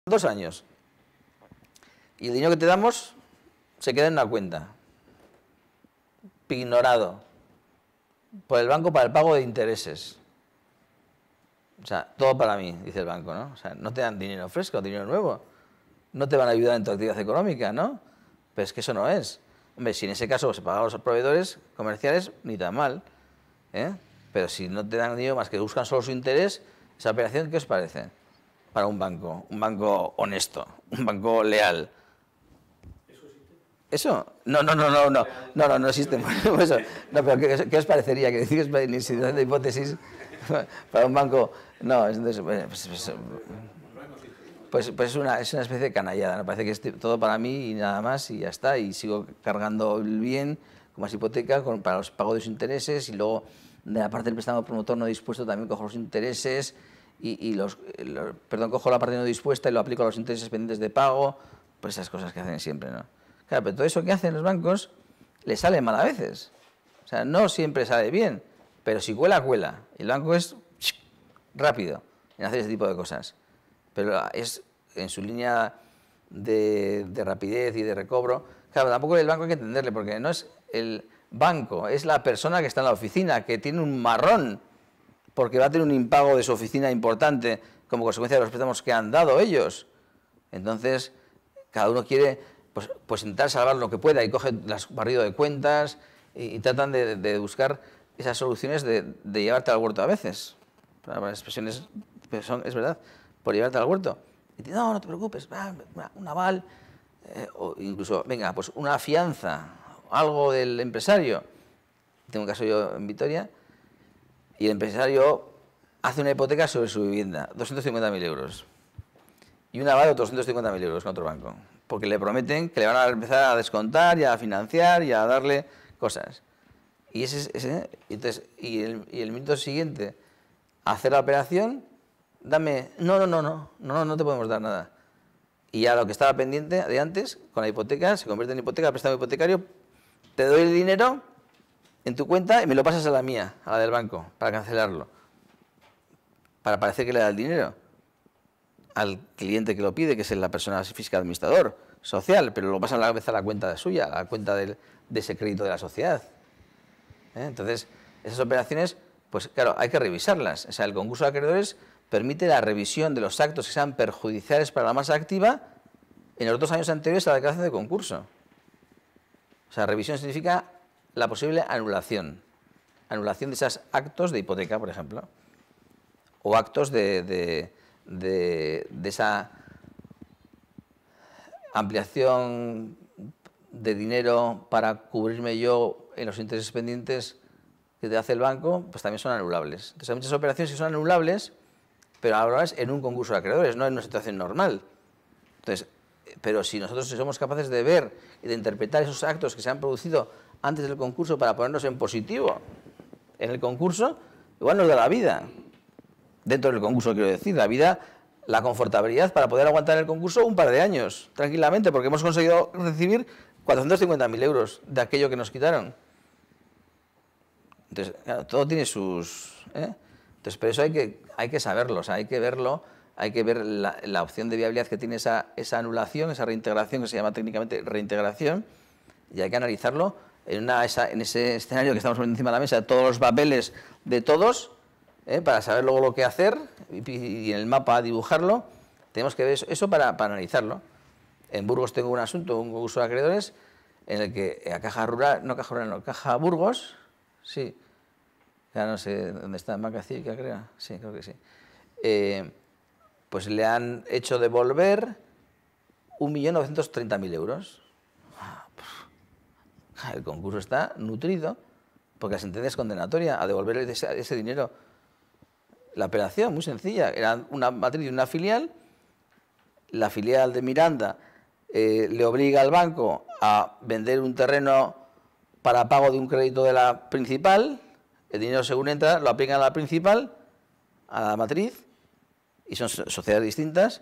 2 años. Y el dinero que te damos se queda en una cuenta, ignorado por el banco para el pago de intereses. O sea, todo para mí, dice el banco, ¿no? O sea, no te dan dinero fresco, dinero nuevo. No te van a ayudar en tu actividad económica, ¿no? Pero es que eso no es. Hombre, si en ese caso se pagan a los proveedores comerciales, ni tan mal, ¿eh? Pero si no te dan dinero más que buscan solo su interés, esa operación, ¿qué os parece? Para un banco honesto, un banco leal. ¿Eso? No existe. Eso. No, pero ¿qué os parecería? Que decís ni si de hipótesis para un banco. No, entonces, pues es una especie de canallada. Me parece que es todo para mí y nada más y ya está. Y sigo cargando el bien como es hipoteca para los pagos de los intereses y luego de la parte del préstamo promotor no dispuesto también cojo los intereses cojo la parte no dispuesta y lo aplico a los intereses pendientes de pago. Pues esas cosas que hacen siempre, ¿no? Claro, pero todo eso que hacen los bancos les sale mal a veces. O sea, no siempre sale bien, pero si cuela, cuela. Y el banco es rápido en hacer ese tipo de cosas. Pero es en su línea de rapidez y de recobro. Claro, tampoco el banco hay que entenderle, porque no es el banco, es la persona que está en la oficina, que tiene un marrón, porque va a tener un impago de su oficina importante como consecuencia de los préstamos que han dado ellos. Entonces, cada uno quiere pues intentar salvar lo que pueda y coge las barrido de cuentas y tratan de buscar esas soluciones de llevarte al huerto a veces. Para las expresiones, es verdad, por llevarte al huerto. Y te no te preocupes, un aval, o incluso, venga, pues una fianza, algo del empresario. Tengo un caso yo en Vitoria, y el empresario hace una hipoteca sobre su vivienda, 250.000 euros. Y un aval de 250.000 euros con otro banco. Porque le prometen que le van a empezar a descontar y a financiar y a darle cosas. Y el minuto siguiente a hacer la operación, dame, no te podemos dar nada. Y ya lo que estaba pendiente de antes, con la hipoteca, se convierte en hipoteca, préstamo hipotecario, te doy el dinero en tu cuenta y me lo pasas a la mía, a la del banco, para cancelarlo. Para parecer que le da el dinero al cliente que lo pide, que es la persona física administrador social, pero lo pasan a la vez a la cuenta suya, a la cuenta de ese crédito de la sociedad. Entonces, esas operaciones, pues claro, hay que revisarlas. O sea, el concurso de acreedores permite la revisión de los actos que sean perjudiciales para la masa activa en los 2 años anteriores a la declaración de concurso. O sea, revisión significa la posible anulación. Anulación de esos actos de hipoteca, por ejemplo, o actos de esa ampliación de dinero para cubrirme yo en los intereses pendientes que te hace el banco, pues también son anulables. Entonces hay muchas operaciones que son anulables, pero anulables en un concurso de acreedores, no en una situación normal. Entonces, pero si nosotros somos capaces de ver y de interpretar esos actos que se han producido antes del concurso para ponernos en positivo en el concurso, igual nos da la vida. Dentro del concurso, quiero decir, la vida, la confortabilidad para poder aguantar el concurso un par de años, tranquilamente, porque hemos conseguido recibir 450.000 euros de aquello que nos quitaron. Entonces, claro, todo tiene sus... Entonces, pero eso hay que saberlo, o sea, hay que verlo, hay que ver la opción de viabilidad que tiene esa anulación, esa reintegración, que se llama técnicamente reintegración, y hay que analizarlo en ese escenario que estamos poniendo encima de la mesa, todos los papeles de todos, para saber luego lo que hacer y en el mapa dibujarlo. Tenemos que ver eso para analizarlo. En Burgos tengo un asunto, un concurso de acreedores, en el que a Caja Burgos, sí, ya no sé dónde está, en Banca Cívica, creo, sí, creo que sí, pues le han hecho devolver 1.930.000 euros. El concurso está nutrido, porque la sentencia es condenatoria a devolver ese dinero. La operación, muy sencilla, era una matriz de una filial, la filial de Miranda le obliga al banco a vender un terreno para pago de un crédito de la principal, el dinero según entra lo aplican a la principal, a la matriz, y son sociedades distintas,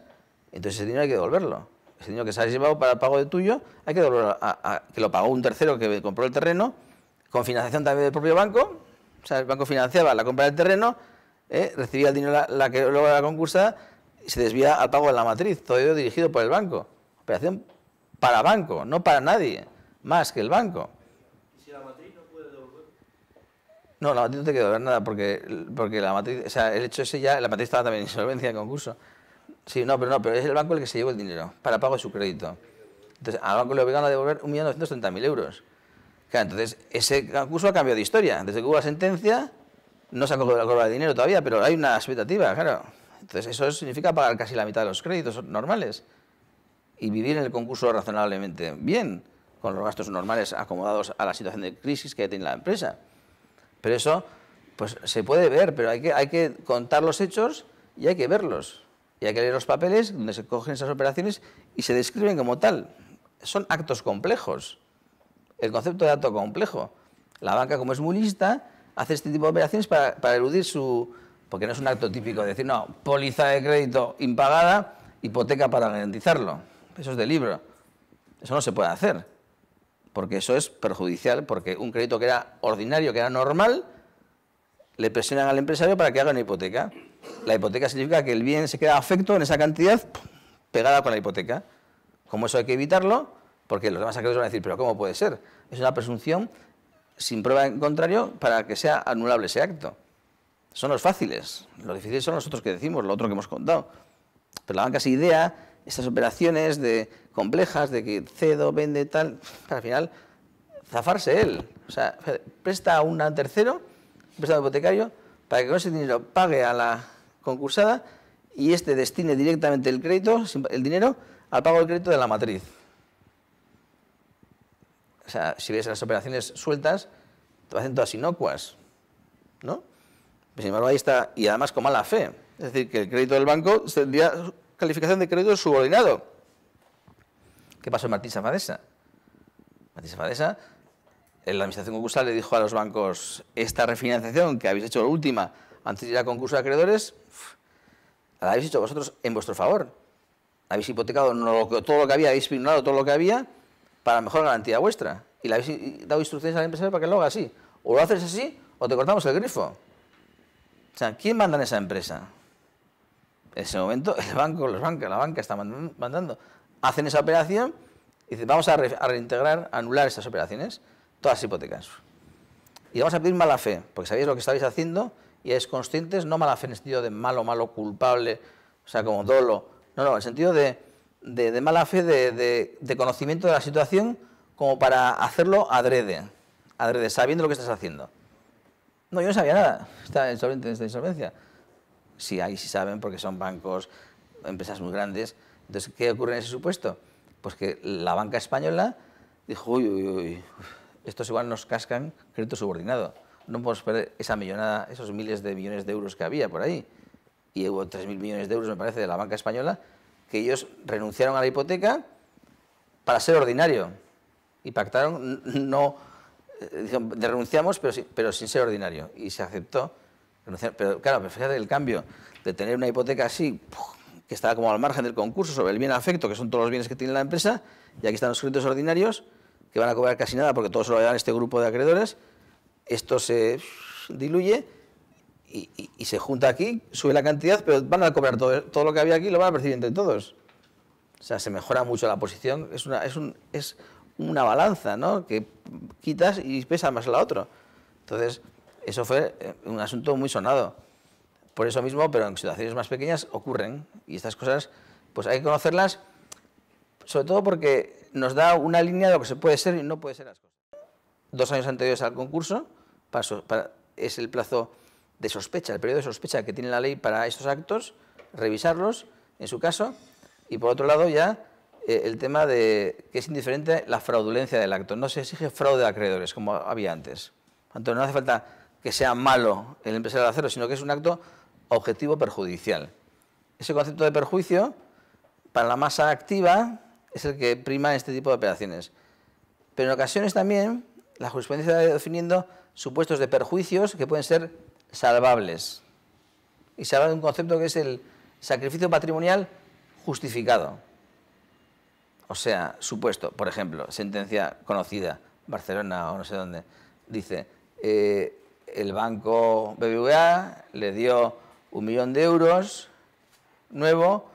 entonces ese dinero hay que devolverlo. Ese dinero que se ha llevado para el pago de tuyo, hay que devolverlo que lo pagó un tercero que compró el terreno, con financiación también del propio banco, o sea, el banco financiaba la compra del terreno, recibía el dinero la que luego era concursada, se desvía al pago de la matriz, todo ello dirigido por el banco. Operación para banco, no para nadie, más que el banco. ¿Y si la matriz no puede devolver? No, la matriz no te queda devolver nada porque la matriz, o sea, el hecho ese ya, la matriz estaba también en insolvencia, en concurso. Sí, pero es el banco el que se llevó el dinero para pago de su crédito. Entonces, al banco le obligaron a devolver 1.930.000 euros. Claro, entonces, ese concurso ha cambiado de historia. Desde que hubo la sentencia, no se ha cobrado el dinero todavía, pero hay una expectativa, claro. Entonces, eso significa pagar casi la mitad de los créditos normales y vivir en el concurso razonablemente bien, con los gastos normales acomodados a la situación de crisis que tiene la empresa. Pero eso, pues se puede ver, pero hay que contar los hechos y hay que verlos. Y hay que leer los papeles donde se cogen esas operaciones y se describen como tal. Son actos complejos. El concepto de acto complejo. La banca, como es muy lista, hace este tipo de operaciones para eludir su... Porque no es un acto típico de decir, no, póliza de crédito impagada, hipoteca para garantizarlo. Eso es de libro. Eso no se puede hacer. Porque eso es perjudicial, porque un crédito que era ordinario, que era normal, le presionan al empresario para que haga una hipoteca. La hipoteca significa que el bien se queda afecto en esa cantidad pegada con la hipoteca. Como eso hay que evitarlo, porque los demás acreedores van a decir, pero ¿cómo puede ser? Es una presunción sin prueba en contrario para que sea anulable ese acto. Son los fáciles, los difíciles son los otros que decimos, lo otro que hemos contado. Pero la banca se idea estas operaciones complejas de que cedo, vende, tal, para al final zafarse él. O sea, presta a un tercero, un prestado hipotecario, para que con ese dinero pague a la concursada y este destine directamente el crédito, el dinero, al pago del crédito de la matriz. O sea, si ves las operaciones sueltas, te parecen todas inocuas, ¿no? Sin embargo, ahí está, y además con mala fe. Es decir, que el crédito del banco tendría calificación de crédito subordinado. ¿Qué pasó en Martí Safadesa? Martí Safadesa, la administración concursal le dijo a los bancos, esta refinanciación que habéis hecho la última antes de ir a concurso de acreedores, la habéis hecho vosotros en vuestro favor. Habéis hipotecado todo lo que había, habéis firmado todo lo que había para mejor garantía vuestra. Y le habéis dado instrucciones al empresario para que lo haga así. O lo haces así o te cortamos el grifo. O sea, ¿quién manda en esa empresa? En ese momento el banco, la banca está mandando. Hacen esa operación y dicen, vamos a reintegrar, a anular esas operaciones, todas las hipotecas. Y vamos a pedir mala fe, porque sabéis lo que estáis haciendo y es conscientes, no mala fe en el sentido de malo, culpable, o sea, como dolo. No, en el sentido de mala fe, de conocimiento de la situación como para hacerlo adrede, sabiendo lo que estás haciendo. No, yo no sabía nada, está insolvente en esta insolvencia. Sí, ahí sí saben porque son bancos, empresas muy grandes. Entonces, ¿qué ocurre en ese supuesto? Pues que la banca española dijo, uy, estos igual nos cascan crédito subordinado. No podemos perder esa millonada, esos miles de millones de euros que había por ahí. Y hubo 3.000 millones de euros, me parece, de la banca española, que ellos renunciaron a la hipoteca para ser ordinario. Y pactaron renunciamos, pero sin ser ordinario. Y se aceptó. Pero claro, fíjate el cambio de tener una hipoteca así, que está como al margen del concurso, sobre el bien afecto, que son todos los bienes que tiene la empresa, y aquí están los créditos ordinarios, que van a cobrar casi nada, porque todo se lo llevan este grupo de acreedores. Esto se diluye y se junta aquí, sube la cantidad, pero van a cobrar todo lo que había aquí, lo van a percibir entre todos. O sea, se mejora mucho la posición, es una balanza, ¿no?, que quitas y pesa más la otra. Entonces, eso fue un asunto muy sonado. Por eso mismo, pero en situaciones más pequeñas ocurren. Y estas cosas, pues hay que conocerlas, sobre todo porque nos da una línea de lo que se puede ser y no puede ser las cosas. 2 años anteriores al concurso, es el plazo de sospecha, el periodo de sospecha que tiene la ley para estos actos, revisarlos, en su caso, y por otro lado ya el tema de que es indiferente la fraudulencia del acto. No se exige fraude de acreedores, como había antes. Entonces no hace falta que sea malo el empresario de hacerlo, sino que es un acto objetivo perjudicial. Ese concepto de perjuicio, para la masa activa, es el que prima en este tipo de operaciones. Pero en ocasiones también la jurisprudencia va definiendo supuestos de perjuicios que pueden ser salvables. Y se habla de un concepto que es el sacrificio patrimonial justificado. O sea, supuesto, por ejemplo, sentencia conocida, Barcelona o no sé dónde, dice, el banco BBVA le dio 1 millón de euros nuevo,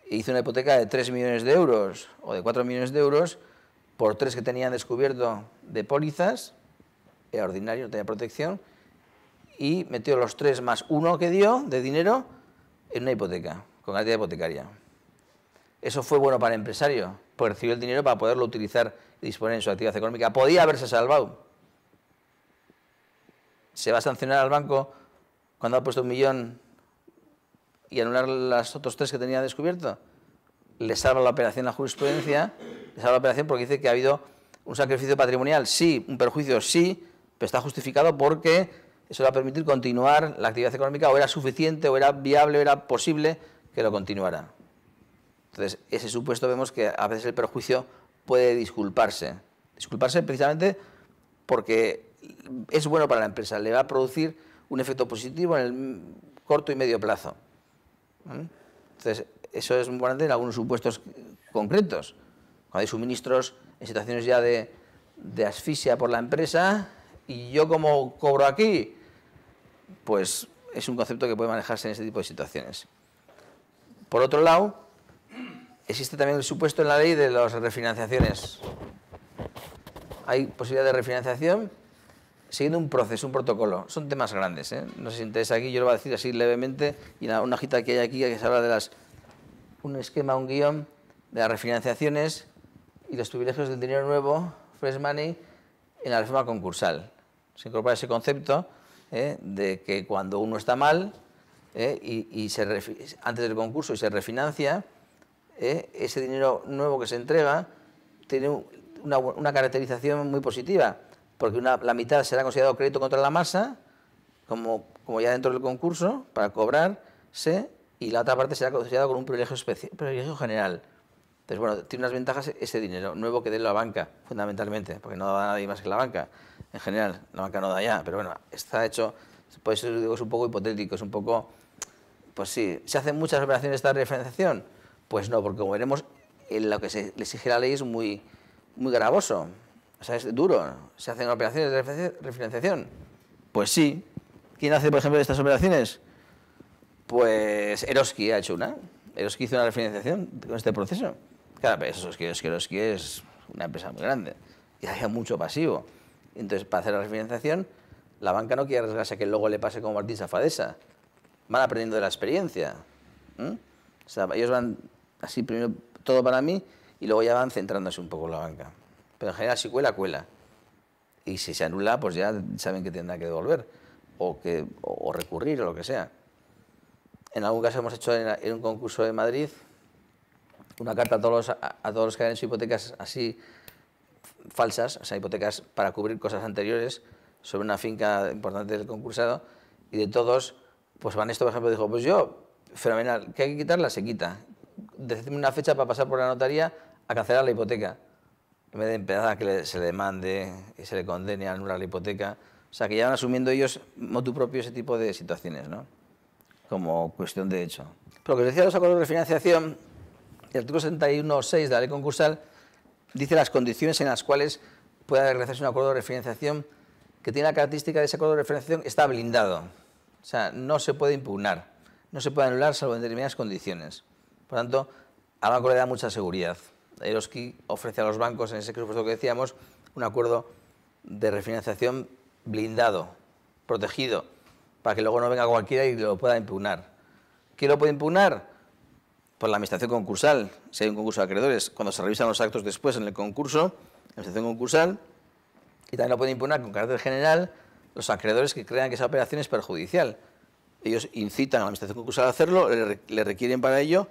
e hizo una hipoteca de 3 millones de euros o de 4 millones de euros por 3 que tenían descubierto de pólizas, era ordinario, no tenía protección, y metió los 3 más 1 que dio de dinero en una hipoteca, con garantía hipotecaria. Eso fue bueno para el empresario, porque recibió el dinero para poderlo utilizar y disponer en su actividad económica. Podía haberse salvado. ¿Se va a sancionar al banco cuando ha puesto 1 millón y anular los otros 3 que tenía descubierto? Le salva la operación la jurisprudencia, le salva la operación porque dice que ha habido un sacrificio patrimonial, sí, un perjuicio, sí, pero está justificado porque eso le va a permitir continuar la actividad económica, o era suficiente, o era viable, o era posible que lo continuara. Entonces, ese supuesto vemos que a veces el perjuicio puede disculparse. Disculparse precisamente porque es bueno para la empresa, le va a producir un efecto positivo en el corto y medio plazo. Entonces, eso es muy importante en algunos supuestos concretos. Cuando hay suministros en situaciones ya de asfixia por la empresa, y yo como cobro aquí, pues es un concepto que puede manejarse en este tipo de situaciones. Por otro lado, existe también el supuesto en la ley de las refinanciaciones. Hay posibilidad de refinanciación siguiendo un proceso, un protocolo. Son temas grandes, ¿eh? No sé si interesa aquí, yo lo voy a decir así levemente, y una hojita que hay aquí que se habla de un esquema, un guión de las refinanciaciones y los privilegios del dinero nuevo, fresh money, en la reforma concursal. Se incorpora ese concepto de que cuando uno está mal antes del concurso y se refinancia, ese dinero nuevo que se entrega tiene una caracterización muy positiva, porque la mitad será considerado crédito contra la masa, como ya dentro del concurso, para cobrarse, y la otra parte será considerado con un privilegio general. Entonces, bueno, tiene unas ventajas ese dinero nuevo que dé la banca, fundamentalmente, porque no da nadie más que la banca. En general, la banca no da ya, pero bueno, está hecho, por eso digo, es un poco hipotético, es un poco, pues sí, ¿se hacen muchas operaciones de esta refinanciación? Pues no, porque como veremos, lo que le exige la ley es muy gravoso, o sea, es duro. ¿Se hacen operaciones de refinanciación? Pues sí. ¿Quién hace, por ejemplo, de estas operaciones? Pues Eroski ha hecho una. Eroski hizo una refinanciación con este proceso. Claro, pero eso es que Eroski es una empresa muy grande y hay mucho pasivo. Entonces, para hacer la refinanciación, la banca no quiere arriesgarse a que luego le pase como Martín Safadesa. Van aprendiendo de la experiencia. O sea, ellos van así primero todo para mí y luego ya van centrándose un poco en la banca. Pero en general, si cuela, cuela. Y si se anula, pues ya saben que tendrá que devolver o recurrir o lo que sea. En algún caso hemos hecho en un concurso de Madrid una carta a todos los que han hecho hipotecas así falsas, o sea, hipotecas para cubrir cosas anteriores sobre una finca importante del concursado, y de todos, pues Vanesto, por ejemplo, dijo, pues yo, fenomenal, que hay que quitarla, se quita. Decidme una fecha para pasar por la notaría a cancelar la hipoteca, en vez de empezar a que se le demande y se le condene a anular la hipoteca. O sea, que ya van asumiendo ellos motu propio ese tipo de situaciones, ¿no? Como cuestión de hecho. Pero lo que os decía de los acuerdos de refinanciación, el artículo 71.6 de la ley concursal dice las condiciones en las cuales puede realizarse un acuerdo de refinanciación, que tiene la característica de ese acuerdo de refinanciación está blindado. O sea, no se puede impugnar, no se puede anular salvo en determinadas condiciones. Por tanto, al banco le da mucha seguridad. Eroski ofrece a los bancos, en ese supuesto que decíamos, un acuerdo de refinanciación blindado, protegido, para que luego no venga cualquiera y lo pueda impugnar. ¿Quién lo puede impugnar? Pues la administración concursal, si hay un concurso de acreedores, cuando se revisan los actos después en el concurso, la administración concursal, y también lo pueden impugnar con carácter general los acreedores que crean que esa operación es perjudicial. Ellos incitan a la administración concursal a hacerlo, le requieren para ello,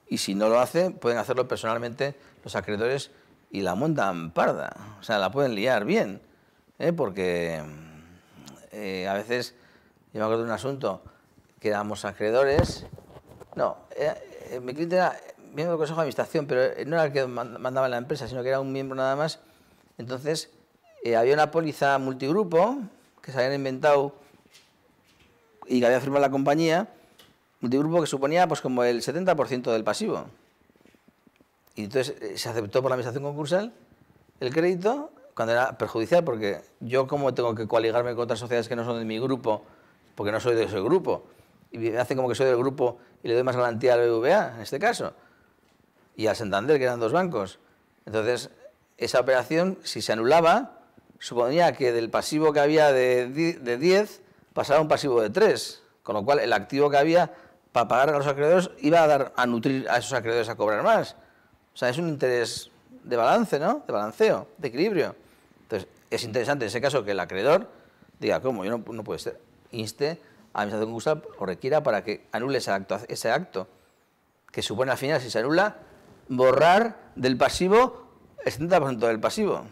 y si no lo hace, pueden hacerlo personalmente los acreedores y la montan parda. O sea, la pueden liar bien, porque a veces, yo me acuerdo de un asunto que éramos acreedores, mi cliente era miembro del Consejo de Administración, pero no era el que mandaba en la empresa, sino que era un miembro nada más. Entonces, había una póliza multigrupo que se habían inventado y que había firmado la compañía, multigrupo que suponía pues como el 70% del pasivo. Y entonces se aceptó por la administración concursal el crédito cuando era perjudicial, porque yo como tengo que coaligarme con otras sociedades que no son de mi grupo, porque no soy de ese grupo, y hacen como que soy del grupo y le doy más garantía al BBVA, en este caso, y al Santander, que eran dos bancos. Entonces, esa operación, si se anulaba, suponía que del pasivo que había de 10 pasaba a un pasivo de 3, con lo cual el activo que había para pagar a los acreedores iba a nutrir a esos acreedores a cobrar más. O sea, es un interés de balance, ¿no? De balanceo, de equilibrio. Entonces, es interesante en ese caso que el acreedor diga, ¿cómo? Yo no puede ser. Inste a la administración concursal o requiera para que anule ese acto, que supone al final, si se anula, borrar del pasivo el 70% del pasivo.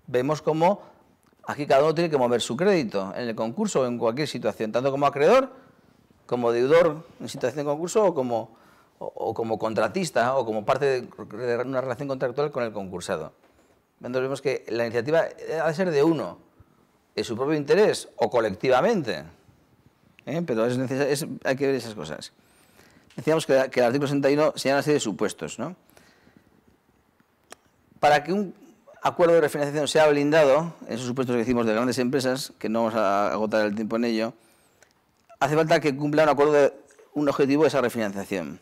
Vemos cómo aquí cada uno tiene que mover su crédito en el concurso o en cualquier situación, tanto como acreedor, como deudor en situación de concurso o como contratista o como parte de una relación contractual con el concursado. Entonces vemos que la iniciativa ha de ser de uno, en su propio interés o colectivamente, pero hay que ver esas cosas. Decíamos que el artículo 61 señala una serie de supuestos, ¿no? Para que un acuerdo de refinanciación sea blindado, en esos supuestos que decimos de grandes empresas, que no vamos a agotar el tiempo en ello, hace falta que cumpla un acuerdo de un objetivo de esa refinanciación.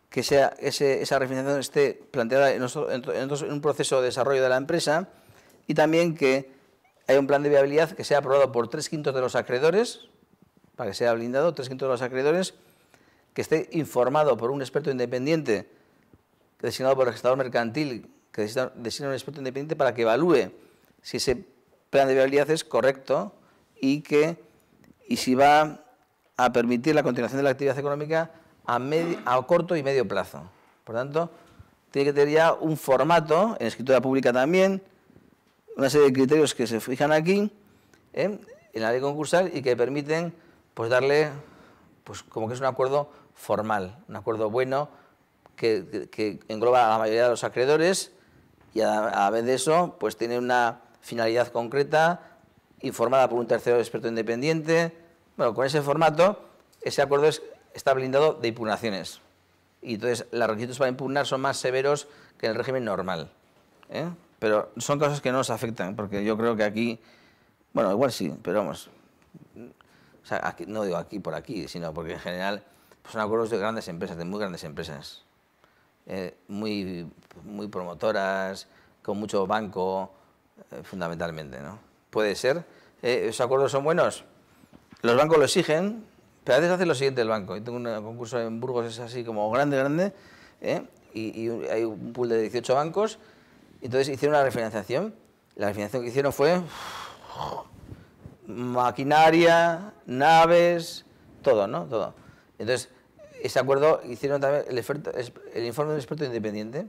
Que esa refinanciación esté planteada en un proceso de desarrollo de la empresa y también que haya un plan de viabilidad que sea aprobado por 3/5 de los acreedores, para que sea blindado, 3/5 de los acreedores, que esté informado por un experto independiente designado por el registrador mercantil, que designa un experto independiente para que evalúe si ese plan de viabilidad es correcto y si va a permitir la continuación de la actividad económica a corto y medio plazo. Por tanto, tiene que tener ya un formato, en escritura pública también, una serie de criterios que se fijan aquí, en la ley concursal y que permiten pues darle, pues como que es un acuerdo formal, un acuerdo bueno que engloba a la mayoría de los acreedores y a la vez de eso pues tiene una finalidad concreta informada por un tercero experto independiente. Bueno, con ese formato, ese acuerdo está blindado de impugnaciones. Y entonces, los requisitos para impugnar son más severos que en el régimen normal. Pero son cosas que no nos afectan, porque yo creo que aquí, bueno, igual sí, pero vamos, o sea, aquí, no digo aquí por aquí, sino porque en general pues son acuerdos de grandes empresas, de muy grandes empresas, muy promotoras, con mucho banco, fundamentalmente, ¿no? Puede ser. ¿Esos acuerdos son buenos? Los bancos lo exigen, pero a veces hace lo siguiente el banco. Yo tengo un concurso en Burgos, es así como grande, y hay un pool de 18 bancos, y entonces hicieron una refinanciación. La refinanciación que hicieron fue maquinaria, naves, todo, ¿no? Todo. Entonces, ese acuerdo hicieron también el informe de un experto independiente,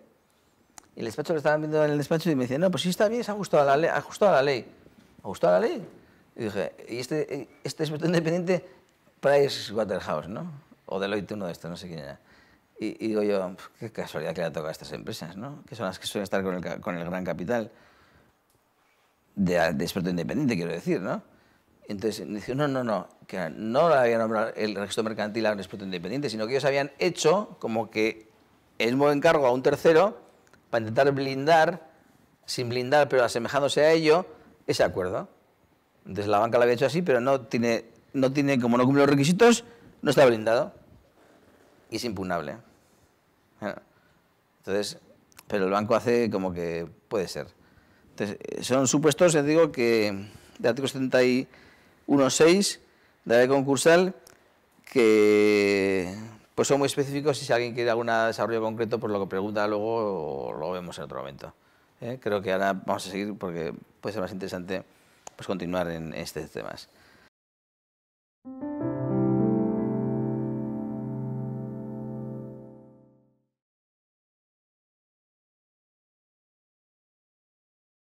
y el despacho lo estaban viendo en el despacho y me decían, no, pues sí está bien, se ha ajustado a la ley. ¿Ajustado a la ley? Y dije, y este experto independiente, Pricewaterhouse, ¿no? O Deloitte, uno de estos, no sé quién era. Y digo yo, qué casualidad que le ha tocado a estas empresas, ¿no? Que son las que suelen estar con el gran capital de experto independiente, quiero decir, ¿no? Entonces, dice, no, que no le había nombrado el registro mercantil a un experto independiente, sino que ellos habían hecho como que el mismo encargo a un tercero para intentar blindar, sin blindar, pero asemejándose a ello, ese acuerdo. Entonces la banca lo había hecho así, pero no tiene, como no cumple los requisitos, no está blindado y es impugnable. Entonces, pero el banco hace como que puede ser. Entonces, son supuestos, les digo, que de artículo 71.6 de la ley concursal, que pues son muy específicos y si alguien quiere algún desarrollo concreto, pues lo que pregunta luego o lo vemos en otro momento. Creo que ahora vamos a seguir porque puede ser más interesante pues continuar en estos temas.